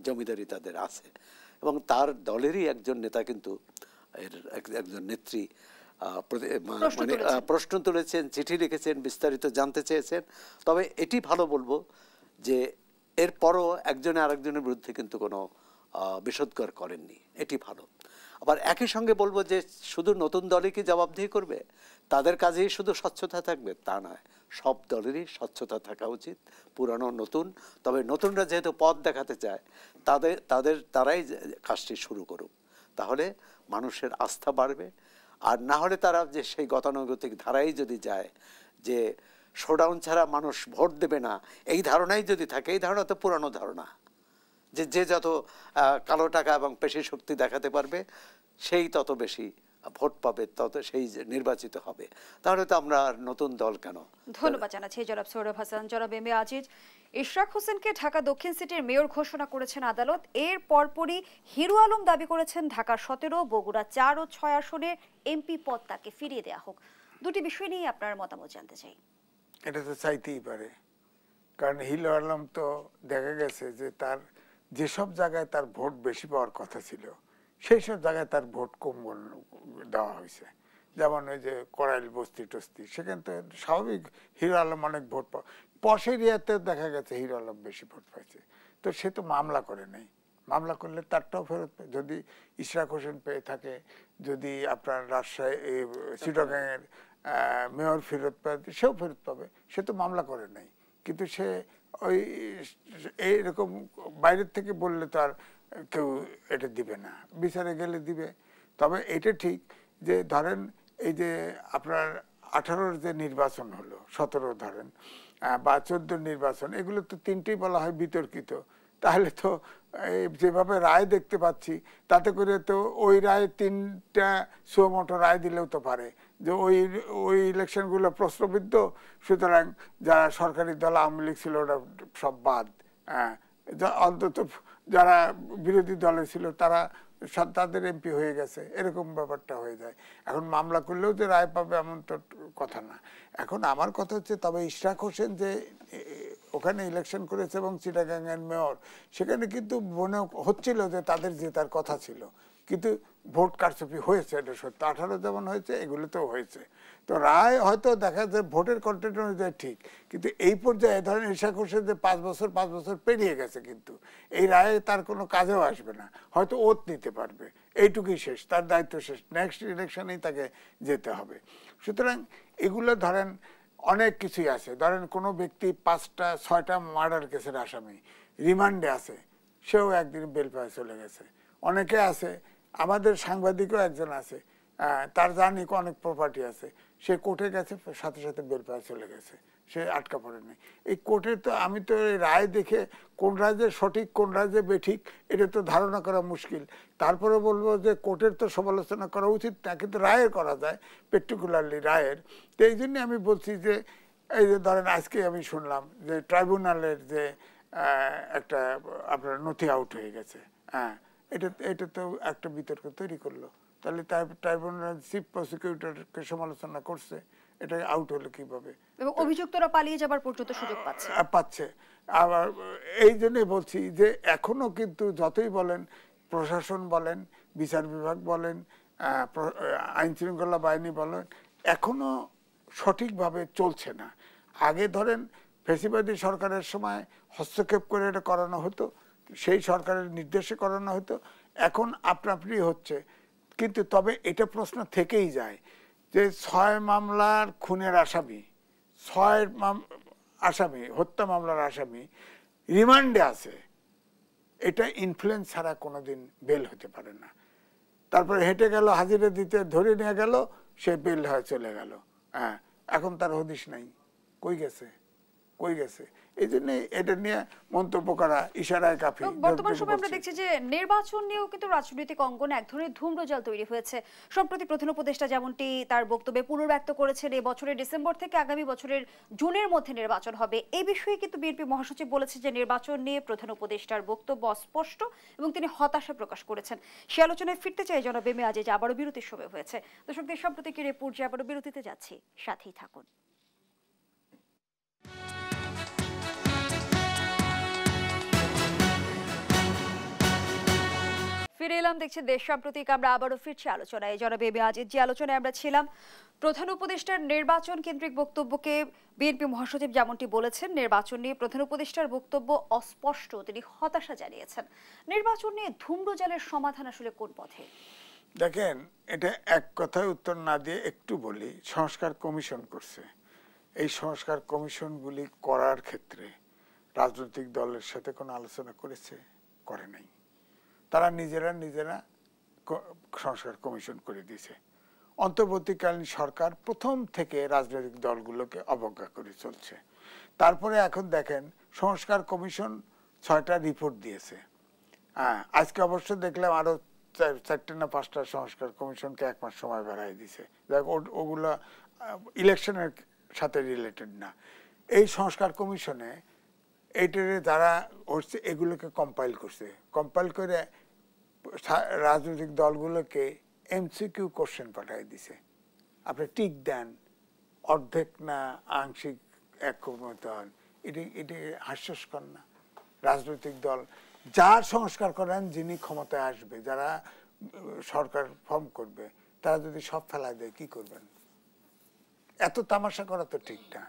জমিদারি তাদের আছে, এবং তার দলেরই একজন নেতা কিন্তু একজন নেত্রী মানে প্রশ্ন তুলেছেন, চিঠি লিখেছেন, বিস্তারিত জানতে চেয়েছেন। তবে এটি ভালো বলবো যে এরপরও একজনে আরেকজনের বিরুদ্ধে কিন্তু কোনো বিষোদ্গার করেননি, এটি ভালো। আবার একই সঙ্গে বলবো যে শুধু নতুন দলই কি জবাবদিহি করবে, তাদের কাজেই শুধু স্বচ্ছতা থাকবে তা নয়, সব দলেরই স্বচ্ছতা থাকা উচিত, পুরানো নতুন। তবে নতুনরা যেহেতু পথ দেখাতে চায়, তারাই কাজটি শুরু করুক, তাহলে মানুষের আস্থা বাড়বে। আর না হলে তারা যে সেই গতানুগতিক ধারাই যদি যায় যে শোডাউন ছাড়া মানুষ ভোট দেবে না, এই ধারণাই যদি থাকে, এই ধারণা তো পুরানো ধারণা, যে যত কালো টাকা এবং পেশি শক্তি দেখাতে পারবে সেই তত বেশি ভোট পাবে, তত সেই নির্বাচিত হবে। তাহলে তো আমরা নতুন দল কেন? ধন্যবাদ জানাচ্ছি জনাব সৌরভ হাসান। জনাব এম এ আজিজ, ইশরাক হোসেনকে ঢাকা দক্ষিণ সিটির মেয়র ঘোষণা করেছেন আদালত। এর পরপরই হিরো আলম দাবি করেছেন ঢাকা 17, বগুড়া 4 ও 6 আসনের এমপি পদ তাকে ফিরিয়ে দেওয়া হোক। দুটি বিষয় নিয়ে আপনার মতামত জানতে চাই। এটা তো চাইতেই পারে, কারণ হিরো আলম তো দেখা গেছে যে তার যেসব জায়গায় তার ভোট বেশি পাওয়ার কথা ছিল সেই সব জায়গায় তার ভোট কম দেওয়া হয়েছে। যেমন ওই যে করাইল বস্তি টস্তি, সেখানে তো স্বাভাবিক হিরো আলম অনেক ভোট পশ এরিয়াতেও দেখা গেছে হিরো আলম বেশি ভোট পাইছে। তো সে তো মামলা করে নেই, মামলা করলে তারটাও ফেরত পায়। যদি ইশরাক হোসেন পেয়ে থাকে, যদি আপনার রাজশাহী চিটাগাংয়ের মেয়র ফেরত পায়, সেও ফেরত পাবে, সে তো মামলা করে নাই। কিন্তু সে ওই এইরকম বাইরের থেকে বললে তো আর কেউ এটা দিবে না, বিচারে গেলে দিবে। তবে এটা ঠিক যে ধরেন এই যে আপনার 18-র যে নির্বাচন হলো, 17 ধরেন বা 14 নির্বাচন, এগুলো তো তিনটেই বলা হয় বিতর্কিত। তাহলে তো যেভাবে রায় দেখতে পাচ্ছি তাতে করে তো ওই রায় 3টা সুমোটো রায় দিলেও তো পারে যে ওই ইলেকশনগুলো প্রশ্নবিদ্ধ, সুতরাং যারা সরকারি দল আওয়ামী লীগ ছিল ওটা সব বাদ। অন্তত যারা বিরোধী দলে ছিল তারা তাদের এমপি হয়ে গেছে, এরকম ব্যাপারটা হয়ে যায়। এখন মামলা করলেও যে রায় পাবে এমন তো কথা না। এখন আমার কথা হচ্ছে, তবে ইশরাক হোসেন যে ওখানে ইলেকশন করেছে এবং চিটাগাংয়ের মেয়র, সেখানে কিন্তু মনে হচ্ছিল যে তাদের জেতার কথা ছিল, কিন্তু ভোট কারচুপি হয়েছে, এটা সত্য। 18 যেমন হয়েছে এগুলোতেও হয়েছে। তো রায় হয়তো দেখা যায় ভোটের কন্টেন্ট অনুযায়ী ঠিক, কিন্তু এই পর্যায়ে ধরেন ইশরাক হোসেন যে 5 বছর পেরিয়ে গেছে, কিন্তু এই রায়ে তার কোনো কাজেও আসবে না, হয়তো ওত নিতে পারবে, এইটুকুই শেষ, তার দায়িত্ব শেষ, নেক্সট ইলেকশনেই তাকে যেতে হবে। সুতরাং এগুলো ধরেন অনেক কিছুই আছে। ধরেন কোনো ব্যক্তি 5টা-6টা মার্ডার কেসের আসামি রিমান্ডে আছে, সেও একদিন বেল পায়ে চলে গেছে। অনেকে আছে, আমাদের সাংবাদিকও একজন আছে, তার জানি অনেক প্রপার্টি আছে, সে কোর্টে গেছে, সাথে সাথে বেল পায়ে চলে গেছে, সে আটকা পড়ে নাই। এই কোর্টে তো আমি তো এই রায় দেখে কোন রাজ্যে সঠিক কোন রাজ্যে বেঠিক এটা তো ধারণা করা মুশকিল। তারপরে বলবো যে কোর্টের তো সমালোচনা করা উচিত না, কিন্তু রায়ের করা যায়, পার্টিকুলারলি রায়ের। তো এই জন্যে আমি বলছি যে এই যে ধরেন আজকে আমি শুনলাম যে ট্রাইব্যুনালের যে একটা আপনার নথি আউট হয়ে গেছে, এটা তো একটা বিতর্ক তৈরি করলো। তাহলে ট্রাইব্যুনাল চিফ প্রসিকিউটরকে সমালোচনা করছে, এটা আউট হলো কিভাবে? এবং অভিযুক্তরা পালিয়ে যাবার পর্যন্ত সুযোগ পাচ্ছে। আবার এই জন্যই বলছি যে এখনো কিন্তু যতই বলেন প্রশাসন বলেন, বিচার বিভাগ বলেন, আইন শৃঙ্খলা বাহিনী বলেন, এখনো সঠিকভাবে চলছে না। আগে ধরেন ফ্যাসিবাদী সরকারের সময় হস্তক্ষেপ করে এটা করানো হতো, সেই সরকারের নির্দেশে করানো হতো, এখন আপনি হচ্ছে। কিন্তু তবে এটা প্রশ্ন থেকেই যায় যে 6 মামলার খুনের আসামি, 6 আসামি হত্যা মামলার আসামি রিমান্ডে আছে, এটা ইনফ্লুয়েন্স ছাড়া কোনোদিন বেল হতে পারে না। তারপরে হেঁটে গেল, হাজিরা দিতে ধরে নিয়ে গেল, সে বেল হয়ে চলে গেল, এখন তার হদিশ নাই, কই গেছে। এই জন্য এটা নিয়ে মন্তব্য করা ইশারায় কাফি। বর্তমান সময়ে আমরা দেখছি যে নির্বাচন নিয়েও কিন্তু রাজনৈতিক অঙ্গনে এক ধরনের ধূম্রজাল তৈরি হয়েছে। সম্প্রতি প্রধান উপদেষ্টা যেমনটি তার বক্তব্যে পুনর্ব্যক্ত করেছেন, এই বছরের ডিসেম্বর থেকে আগামী বছরের জুনের মধ্যে নির্বাচন হবে। এই বিষয়ে কিন্তু বিএনপি মহাসচিব বলেছে যে নির্বাচন নিয়ে প্রধান উপদেষ্টার বক্তব্য অস্পষ্ট এবং তিনি হতাশা প্রকাশ করেছেন। সে আলোচনায় ফিরতে চাই জনাব এম এ আজিজ, আবারও বিরতির সময় হয়েছে। দর্শকদের সম্প্রতিকের এই পর্যায়ে আবারও বিরতিতে যাচ্ছি, সাথেই থাকুন। ফিরে এলাম, দেখছি দেশ সাম্প্রতিক। আমরা আবারও ফিরছি আলোচনায়। জনাব এ বি আজিজ, যে আলোচনায় আমরা ছিলাম, প্রধান উপদেষ্টার নির্বাচন কেন্দ্রিক বক্তব্যকে বিএনপি মহাসচিব যেমনটি বলেছেন, নির্বাচন নিয়ে প্রধান উপদেষ্টার বক্তব্য অস্পষ্ট, তিনি হতাশা জানিয়েছেন। নির্বাচন নিয়ে ধূম্রজালের সমাধান আসলে কোন পথে? দেখেন, এটা এক কথায় উত্তর না দিয়ে একটু বলি। সংস্কার কমিশন করছে, এই সংস্কার কমিশনগুলি করার ক্ষেত্রে রাজনৈতিক দলের সাথে কোনো আলোচনা করেছে? করে নাই। তারা নিজেরা সংস্কার কমিশন করে দিয়েছে। অন্তর্বর্তীকালীন সরকার প্রথম থেকে রাজনৈতিক দলগুলোকে অবজ্ঞা করে চলছে। তারপরে এখন দেখেন সংস্কার কমিশন 6টা রিপোর্ট দিয়েছে। আজকে অবশ্য দেখলাম আরো 4টে না 5টা সংস্কার কমিশনকে 1 মাস সময় বাড়াই দিয়েছে। দেখ, ওগুলো ইলেকশনের সাথে রিলেটেড না। এই সংস্কার কমিশনে এইটারে যারা হচ্ছে এগুলোকে কম্পাইল করছে, কম্পাইল করে রাজনৈতিক দলগুলোকে এমসিকিউ কোশ্চেন পাঠিয়ে দিছে। আপনি টিক দেন, অর্ধেক না আংশিক একমত হন, এটি হাস্যস্কর না? রাজনৈতিক দল যার সংস্কার করেন, যিনি ক্ষমতায় আসবে, যারা সরকার ফর্ম করবে, তারা যদি সব ফেলা দেয় কি করবেন? এত তামাশা করা তো ঠিক না।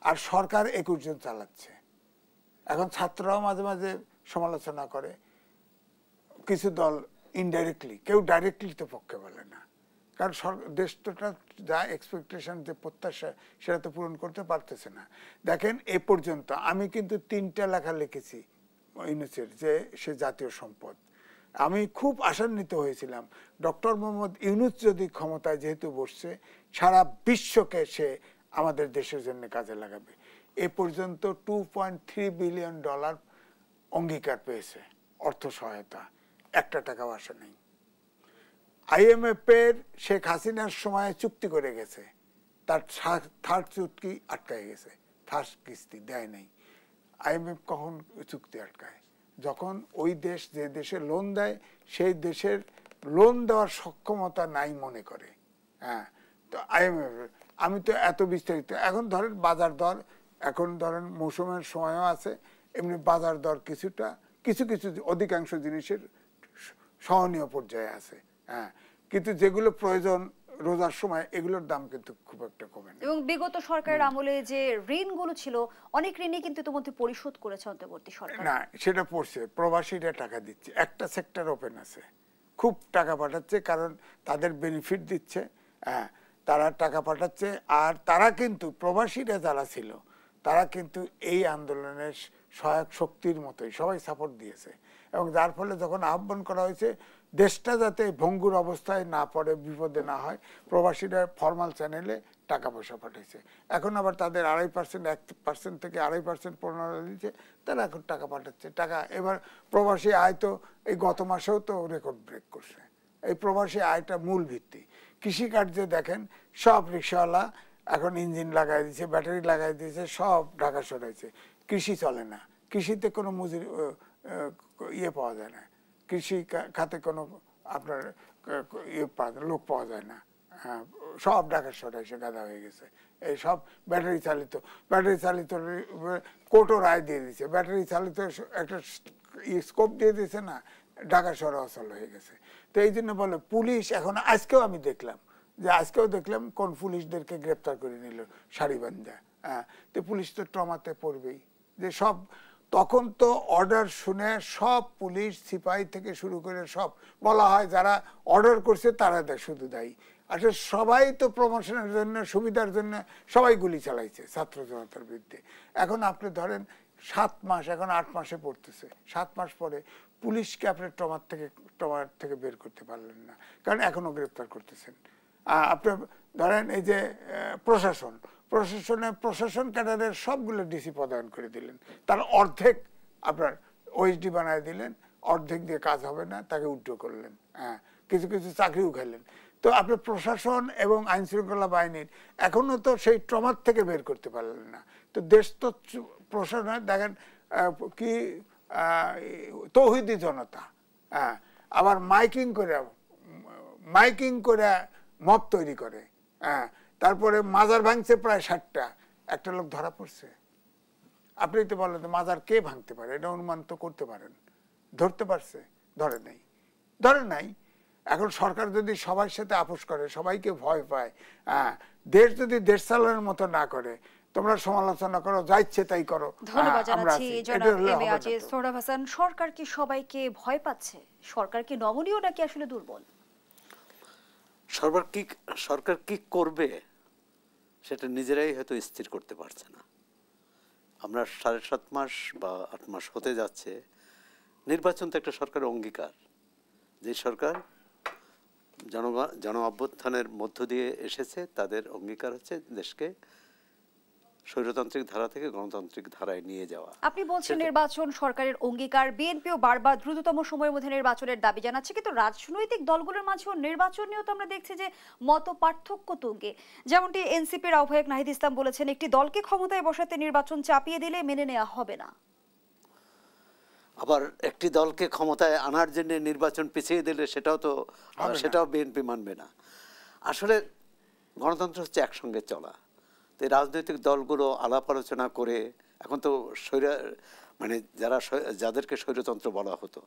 আর সরকার 21 জন চালাচ্ছে। এখন ছাত্ররাও মাঝে মাঝে সমালোচনা করে, কিছু দল ইনডাইরেক্টলি, কেউ ডাইরেক্টলি তো পক্ষে বলে না, কারণ দেশটা যা এক্সপেকটেশন, যে প্রত্যাশা, সেটা তো পূরণ করতে পারতেছে না। দেখেন, এ পর্যন্ত আমি কিন্তু 3টা লেখা লিখেছি ইউনূসের, যে সে জাতীয় সম্পদ। আমি খুব আশান্বিত হয়েছিলাম, ডক্টর মোহাম্মদ ইউনূস যদি ক্ষমতায় যেহেতু বসছে, সারা বিশ্বকে সে আমাদের দেশের জন্য কাজে লাগাবে। এ পর্যন্ত $2.3 বিলিয়ন অঙ্গীকার পেয়েছে, অর্থ সহায়তা, 1টা টাকাও আসে নেই। IMF এর শেখ হাসিনার সময় চুক্তি করে গেছে, তার 3rd চুক্তি আটকায় গেছে, 3rd কিস্তি দেয় নাই। IMF কখন চুক্তি আটকায়? যখন ওই দেশ যে দেশে লোন দেয়, সেই দেশের লোন দেওয়ার সক্ষমতা নাই মনে করে। হ্যাঁ, তো IMF, আমি তো এত বিস্তারিত, এখন ধরেন বাজার দর, এখন ধরেন মৌসুমের সময়ও আছে, এমনি বাজার দর কিছুটা কিছু অধিকাংশ জিনিসের সহনীয় পর্যায়ে আছে। হ্যাঁ, কিন্তু যেগুলো প্রয়োজন রোজার সময়, এগুলোর দাম কিন্তু খুব একটা কমে না। এবং বিগত সরকারের আমলে যে ঋণগুলো ছিল, অনেক ঋণই কিন্তু ইতিমধ্যে পরিশোধ করেছে অন্তর্বর্তী সরকার। না, সেটা পড়ছে, প্রবাসীরা টাকা দিচ্ছে, একটা সেক্টর ওপেন আছে, খুব টাকা পাঠাচ্ছে, কারণ তাদের বেনিফিট দিচ্ছে। হ্যাঁ, তারা টাকা পাঠাচ্ছে। আর তারা কিন্তু, প্রবাসীরা যারা ছিল, তারা কিন্তু এই আন্দোলনের সহায়ক শক্তির মতোই সবাই সাপোর্ট দিয়েছে। এবং যার ফলে যখন আহ্বান করা হয়েছে দেশটা যাতে ভঙ্গুর অবস্থায় না পড়ে, বিপদে না হয়, প্রবাসীরা ফর্মাল চ্যানেলে টাকা পয়সা পাঠাইছে। এখন আবার তাদের 2.5%, 1% থেকে 2.5% প্রণোদনা দিচ্ছে, তারা এখন টাকা পাঠাচ্ছে। টাকা এবার প্রবাসী আয় তো এই গত মাসেও তো রেকর্ড ব্রেক করছে। এই প্রবাসী আয়টা মূল ভিত্তি। কৃষিকার্যে দেখেন, সব রিক্সাওয়ালা এখন ইঞ্জিন লাগাই দিয়েছে, ব্যাটারি লাগাই দিয়েছে, সব ঢাকা সরাইছে। কৃষি চলে না, কৃষিতে কোনো মজুরি ইয়ে পাওয়া যায় না, কৃষি খাতে কোনো আপনার লোক পাওয়া যায় না। হ্যাঁ, সব ঢাকা সরাইছে, গাদা হয়ে গেছে। এই সব ব্যাটারি চালিত কোর্টও রায় দিয়ে দিচ্ছে, ব্যাটারি চালিত একটা স্কোপ দিয়ে দিয়েছে না, ঢাকা শহরে অচল হয়ে গেছে। তো এই জন্য বলে পুলিশ এখন, আজকেও দেখলাম কোন পুলিশদেরকে গ্রেপ্তার করে নিল সারিবান্ধা। হ্যাঁ, তো পুলিশ তো ট্রমাতে পড়বেই, যে সব তখন তো অর্ডার শুনে সব পুলিশ সিপাহী থেকে শুরু করে সব বলা হয় যারা অর্ডার করছে তারা শুধু দায়ী। আসলে সবাই তো প্রমোশনের জন্য, সুবিধার জন্য সবাই গুলি চালাইছে ছাত্র জনতার বিরুদ্ধে। এখন আপনি ধরেন 7 মাস, এখন 8 মাসে পড়তেছে, 7 মাস পরে পুলিশকে আপনি ট্রমার থেকে বের করতে পারলেন না, কারণ এখনো গ্রেপ্তার করতেছেন। আপনি ধরেন এই যে প্রশাসন ক্যাডারের সবগুলো ডিসি পদায়ন করে দিলেন, তার অর্ধেক আপনার ওএসডি বানায় দিলেন, অর্ধেক দিয়ে কাজ হবে না, তাকে উড্র করলেন। হ্যাঁ, কিছু চাকরিও খাইলেন। তো আপনি প্রশাসন এবং আইন শৃঙ্খলা বাহিনীর এখনো তো সেই ট্রমার থেকে বের করতে পারলেন না। তো দেশ তো প্রশাসনের দেখেন কি তৌহিদি জনতা, হ্যাঁ, আবার মাইকিং করে মব তৈরি করে। হ্যাঁ, তারপরে মাজার ভাঙছে প্রায় 60টা, একটা লোক ধরা পড়ছে। আপনি তো বলেন মাজার কে ভাঙতে পারে, এটা অনুমান তো করতে পারেন। ধরতে পারছে? ধরে নাই। ধরে নাই। এখন সরকার যদি সবার সাথে আপোষ করে, সবাইকে ভয় পায়, দেশ যদি দেশ চালানোর মতো না করে, তোমরা সমালোচনা করো, যা ইচ্ছে তাই করো, ধন্যবাদ আমরা জানাচ্ছি আছি, এটা জনাব হলে এম এ হবে না আজিজ তো। সোহরাব হাসান। সরকার কি সবাইকে ভয় পাচ্ছে? সরকার কি নমনীয় নাকি আসলে দুর্বল? সরকার কি করবে সেটা নিজেরাই হয়তো স্থির করতে পারছে না। আমরা 7.5 মাস বা 8 মাস হতে যাচ্ছে। নির্বাচন তো একটা সরকারের অঙ্গীকার, যে সরকার জন অভ্যুত্থানের মধ্য দিয়ে এসেছে, তাদের অঙ্গীকার হচ্ছে দেশকে স্বৈরতান্ত্রিক ধারা থেকে গণতান্ত্রিক ধারায় নিয়ে যাওয়া। আপনি বলছেন নির্বাচন সরকারের অঙ্গীকার, বিএনপিও বারবার দ্রুততম সময়ের মধ্যে নির্বাচনের দাবি জানাচ্ছে, কিন্তু রাজনৈতিক দলগুলোর মাঝেও নির্বাচন নিয়েও তো আমরা দেখছি যে মত পার্থক্য তুঙ্গে। যেমনটি এনসিপির আহ্বায়ক নাহিদ ইসলাম বলেছেন, একটি দলকে ক্ষমতায় বসাতে নির্বাচন চাপিয়ে দিলে মেনে নেওয়া হবে না। আবার একটি দলকে ক্ষমতায় আনার জন্য নির্বাচন পিছিয়ে দিলে সেটাও বিএনপি মানবে না। আসলে গণতন্ত্র হচ্ছে একসঙ্গে চলা। তো এই রাজনৈতিক দলগুলো আলাপ আলোচনা করে, এখন তো যাদেরকে স্বৈরতন্ত্র বলা হতো,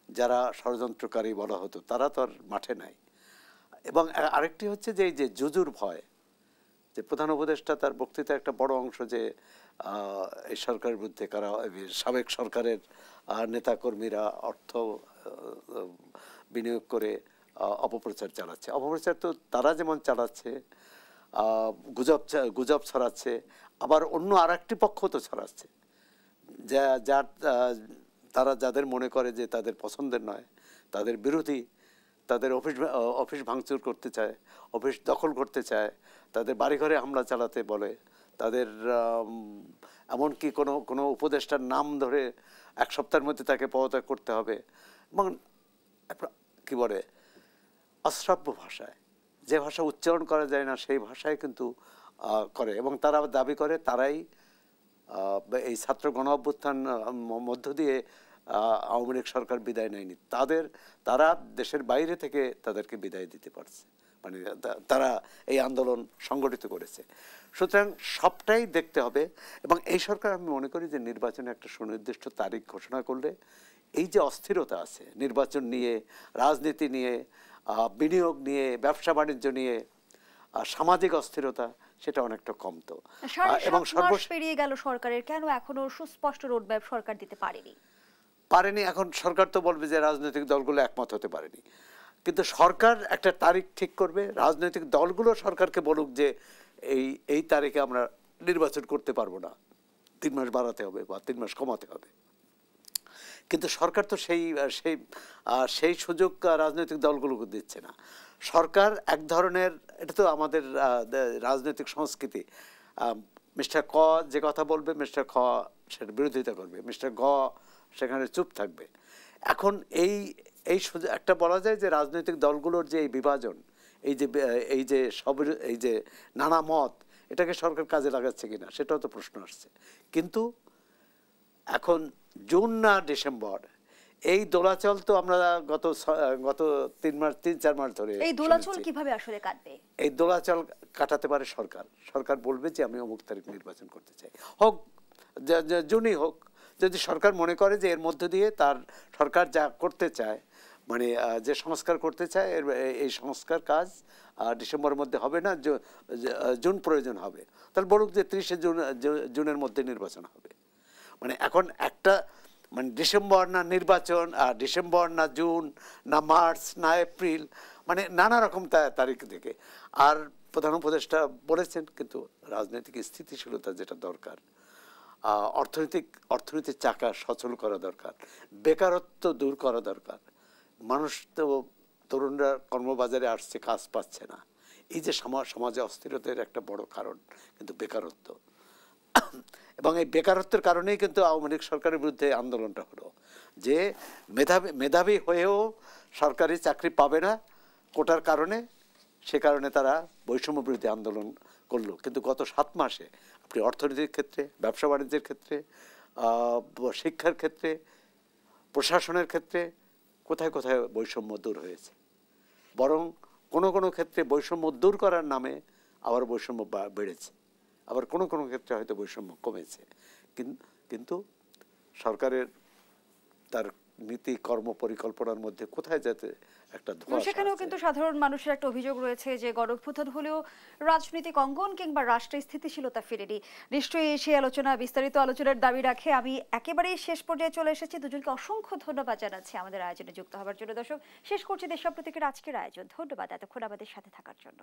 যারা ষড়যন্ত্রকারী বলা হতো, তারা তো আর মাঠে নাই। এবং আরেকটি হচ্ছে যে এই যে জুজুর ভয়, যে প্রধান উপদেষ্টা তার বক্তৃতার একটা বড় অংশ যে এই সরকারের বিরুদ্ধে সাবেক সরকারের নেতাকর্মীরা অর্থ বিনিয়োগ করে অপপ্রচার চালাচ্ছে। অপপ্রচার তো তারা যেমন চালাচ্ছে, গুজব ছড়াচ্ছে, আবার অন্য আরেকটি পক্ষ তো ছড়াচ্ছে, তারা যাদের মনে করে যে তাদের পছন্দের নয়, তাদের বিরোধী, তাদের অফিস ভাঙচুর করতে চায়, অফিস দখল করতে চায়, তাদের বাড়িঘরে হামলা চালাতে বলে, তাদের এমনকি কোনো উপদেষ্টার নাম ধরে 1 সপ্তাহের মধ্যে তাকে পদত্যাগ করতে হবে, এবং কি বলে অশ্রাব্য ভাষায়, যে ভাষা উচ্চারণ করা যায় না সেই ভাষায় কিন্তু করে। এবং তারা দাবি করে তারাই এই ছাত্র গণ অভ্যুত্থান মধ্য দিয়ে আওয়ামী লীগ সরকার বিদায় নেয়নি, তারা দেশের বাইরে থেকে তাদেরকে বিদায় দিতে পারছে, মানে তারা এই আন্দোলন সংগঠিত করেছে। সুতরাং সবটাই দেখতে হবে। এবং এই সরকার, আমি মনে করি যে নির্বাচনে একটা সুনির্দিষ্ট তারিখ ঘোষণা করলে এই যে অস্থিরতা আছে নির্বাচন নিয়ে, রাজনীতি নিয়ে, বিনিয়োগ নিয়ে, ব্যবসা বাণিজ্য নিয়ে, সামাজিক অস্থিরতা, সেটা অনেকটা কমতো। এবং সর্বশেষ পেরিয়ে গেল সরকারের, কেন এখনো সুস্পষ্ট রোডম্যাপ সরকার দিতে পারেনি? এখন সরকার তো বলবে যে রাজনৈতিক দলগুলো একমত হতে পারেনি, কিন্তু সরকার একটা তারিখ ঠিক করবে। রাজনৈতিক দলগুলো সরকারকে বলুক যে এই তারিখে আমরা নির্বাচন করতে পারবো না, 3 মাস বাড়াতে হবে বা 3 মাস কমাতে হবে। কিন্তু সরকার তো সেই সুযোগ রাজনৈতিক দলগুলোকে দিচ্ছে না। সরকার এক ধরনের, এটা তো আমাদের রাজনৈতিক সংস্কৃতি, মিস্টার ক যে কথা বলবে মিস্টার খ সেটা বিরোধিতা করবে, মিস্টার গ সেখানে চুপ থাকবে। এখন এই একটা বলা যায় যে রাজনৈতিক দলগুলোর যে এই বিভাজন, এই যে নানা মত, এটাকে সরকার কাজে লাগাচ্ছে কিনা সেটাও তো প্রশ্ন আসছে। কিন্তু এখন জুন না ডিসেম্বর, এই দোলাচল তো আমরা গত 3-4 মাস ধরে, এই দোলাচল কিভাবে আসলে কাটবে? এই দোলাচল কাটাতে পারে সরকার বলবে যে আমি অমুক তারিখ নির্বাচন করতে চাই, হোক জুনই হোক। যদি সরকার মনে করে যে এর মধ্য দিয়ে তার সরকার যা করতে চায়, মানে যে সংস্কার করতে চায়, এই সংস্কার কাজ ডিসেম্বরের মধ্যে হবে না, জুন প্রয়োজন হবে, তাহলে বলুক যে 30শে জুনের মধ্যে নির্বাচন হবে। মানে এখন একটা ডিসেম্বর না নির্বাচন, ডিসেম্বর না জুন না মার্চ না এপ্রিল, মানে নানা রকম তারিখ থেকে। আর প্রধান উপদেষ্টা বলেছেন, কিন্তু রাজনৈতিক স্থিতিশীলতা যেটা দরকার, অর্থনীতির চাকা সচল করা দরকার, বেকারত্ব দূর করা দরকার। মানুষ তো, তরুণরা কর্মবাজারে আসছে, কাজ পাচ্ছে না। এই যে সমাজে অস্থিরতার একটা বড় কারণ কিন্তু বেকারত্ব। এবং এই বেকারত্বের কারণেই কিন্তু আওয়ামী লীগ সরকারের বিরুদ্ধে আন্দোলনটা হলো, যে মেধাবী হয়েও সরকারি চাকরি পাবে না কোটার কারণে, সে কারণে তারা বৈষম্য বিরোধী আন্দোলন করলো। কিন্তু গত 7 মাসে আপনি অর্থনীতির ক্ষেত্রে, ব্যবসা বাণিজ্যের ক্ষেত্রে, শিক্ষার ক্ষেত্রে, প্রশাসনের ক্ষেত্রে কোথায় কোথায় বৈষম্য দূর হয়েছে। বরং কোনো ক্ষেত্রে বৈষম্য দূর করার নামে আবার বৈষম্য বেড়েছে, আবার কোনো ক্ষেত্রে হয়তো বৈষম্য কমেছে। কিন্তু সরকারের তার নীতি কর্ম পরিকল্পনার মধ্যে কোথায় যাতে একটা ধোঁয়াশা সেখানেও আছে। কিন্তু সাধারণ মানুষের একটা অভিযোগ রয়েছে যে গণঅভ্যুত্থান হলেও রাজনৈতিক অঙ্গন কিংবা রাষ্ট্রের স্থিতিশীলতা ফেরেনি। নিশ্চয়ই সেই আলোচনা, বিস্তারিত আলোচনার দাবি রাখে আমি একেবারেই শেষ পর্যায়ে চলে এসেছি। দুজনকে অসংখ্য ধন্যবাদ জানাচ্ছি আমাদের আয়োজনে যুক্ত হওয়ার জন্য। দর্শক, শেষ করছি দেশপ্রতীকের আজকের আয়োজন। ধন্যবাদ এতক্ষণ আমাদের সাথে থাকার জন্য।